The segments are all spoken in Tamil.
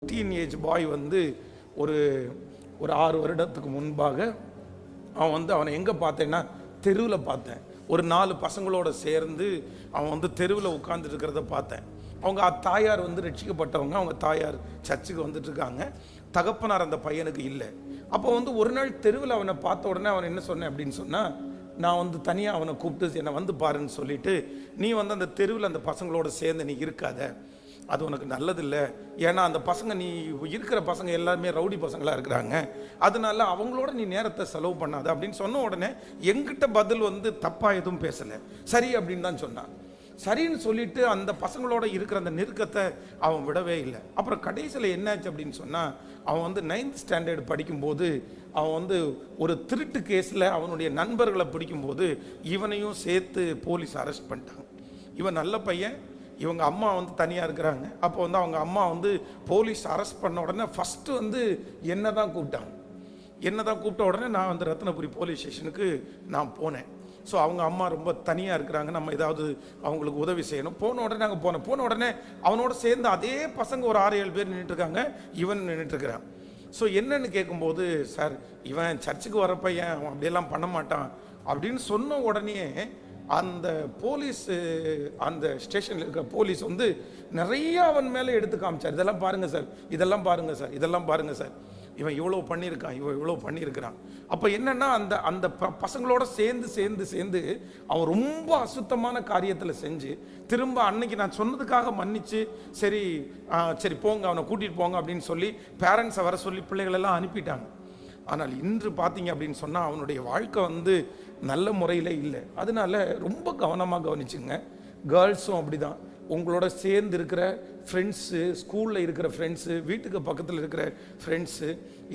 டீனேஜ் பாய் ஒரு ஒரு 6 வருடத்துக்கு முன்பாக அவனை எங்கே பார்த்தேன்னா தெருவில் பார்த்தேன். ஒரு 4 பசங்களோட சேர்ந்து அவன் தெருவில் உட்கார்ந்துட்டு இருக்கிறத பார்த்தேன். அவங்க தாயார் ரட்சிக்கப்பட்டவங்க. அவங்க தாயார் சர்ச்சுக்கு வந்துட்டுருக்காங்க. தகப்பனார் அந்த பையனுக்கு இல்லை. அப்போ ஒரு நாள் தெருவில் அவனை பார்த்த உடனே அவன் என்ன சொன்னேன் அப்படின்னு சொன்னால், நான் தனியாக அவனை கூப்பிட்டு என்னை பாருன்னு சொல்லிட்டு, நீ அந்த தெருவில் அந்த பசங்களோட சேர்ந்து நீ இருக்காத, அது உனக்கு நல்லதில்லை. ஏன்னா அந்த பசங்க, நீ இருக்கிற பசங்க எல்லாருமே ரவுடி பசங்களாக இருக்கிறாங்க, அதனால அவங்களோட நீ நேரத்தை செலவு பண்ணாத அப்படின்னு சொன்ன உடனே எங்கிட்ட பதில் தப்பாக எதுவும் பேசலை, சரி அப்படின்னு தான் சொன்னான். சரின்னு சொல்லிட்டு அந்த பசங்களோட இருக்கிற அந்த நெருக்கத்தை அவன் விடவே இல்லை. அப்புறம் கடைசியில் என்னாச்சு அப்படின்னு சொன்னால், அவன் 9th ஸ்டாண்டர்ட் படிக்கும்போது அவன் ஒரு திருட்டு கேஸில் அவனுடைய நண்பர்களை பிடிக்கும்போது இவனையும் சேர்த்து போலீஸ் அரெஸ்ட் பண்ணிட்டாங்க. இவன் நல்ல பையன், இவங்க அம்மா தனியாக இருக்கிறாங்க. அப்போ அவங்க அம்மா போலீஸ் அரெஸ்ட் பண்ண உடனே ஃபஸ்ட்டு என்ன தான் கூப்பிட்டாங்க. என்ன தான் கூப்பிட்ட உடனே நான் ரத்னபுரி போலீஸ் ஸ்டேஷனுக்கு நான் போனேன். ஸோ அவங்க அம்மா ரொம்ப தனியாக இருக்கிறாங்க, நம்ம ஏதாவது அவங்களுக்கு உதவி செய்யணும். போன உடனே நாங்கள் போன உடனே அவனோட சேர்ந்து அதே பசங்க ஒரு 6-7 பேர் நின்றுட்டுருக்காங்க, இவன் நின்றுட்டுருக்கிறான். ஸோ என்னன்னு கேட்கும்போது, சார் இவன் சர்ச்சுக்கு வர பையன், அவன் அப்படியெல்லாம் பண்ண மாட்டான் அப்படின்னு சொன்ன உடனே அந்த போலீஸ், அந்த ஸ்டேஷனில் இருக்கிற போலீஸ் நிறைய அவன் மேலே எடுத்து காமிச்சார். இதெல்லாம் பாருங்கள் சார், இதெல்லாம் பாருங்கள் சார், இதெல்லாம் பாருங்கள் சார், இவன் இவ்வளோ பண்ணியிருக்கான், இவன் இவ்வளோ பண்ணியிருக்கிறான். அப்போ என்னென்னா அந்த பசங்களோட சேர்ந்து அவன் ரொம்ப அசுத்தமான காரியத்தில் செஞ்சு திரும்ப அன்னைக்கு நான் சொன்னதுக்காக மன்னிச்சு, சரி போங்க, அவனை கூட்டிகிட்டு போங்க அப்படின்னு சொல்லி பேரண்ட்ஸை வர சொல்லி பிள்ளைகளெல்லாம் அனுப்பிட்டாங்க. ஆனால் இன்று பார்த்தீங்க அப்படின்னு சொன்னால் அவனுடைய வாழ்க்கை நல்ல முறையில் இல்லை. அதனால ரொம்ப கவனமாக கவனிச்சுங்க. கேர்ள்ஸும் அப்படி தான். உங்களோட சேர்ந்து இருக்கிற ஃப்ரெண்ட்ஸு, ஸ்கூலில் இருக்கிற ஃப்ரெண்ட்ஸு, வீட்டுக்கு பக்கத்தில் இருக்கிற ஃப்ரெண்ட்ஸு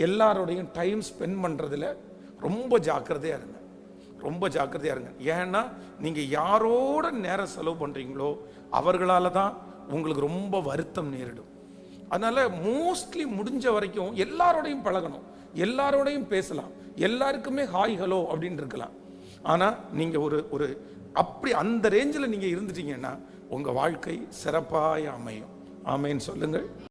எல்லாரோடையும் டைம் ஸ்பெண்ட் பண்ணுறதுல ரொம்ப ஜாக்கிரதையாக இருங்க, ரொம்ப ஜாக்கிரதையாக இருங்க. ஏன்னா நீங்கள் யாரோட நேரம் செலவு பண்ணுறீங்களோ அவர்களால் தான் உங்களுக்கு ரொம்ப வருத்தம் நேரிடும். அதனால் மோஸ்ட்லி முடிஞ்ச வரைக்கும் எல்லாரோடையும் பழகணும், எல்லாரோடையும் பேசலாம், எல்லாருக்குமே ஹாய் ஹலோ அப்படின்னு இருக்கலாம். ஆனால் நீங்கள் ஒரு அப்படி அந்த ரேஞ்சில் நீங்கள் இருந்துட்டீங்கன்னா உங்கள் வாழ்க்கை சிறப்பாக அமையும். ஆமேன்னு சொல்லுங்கள்.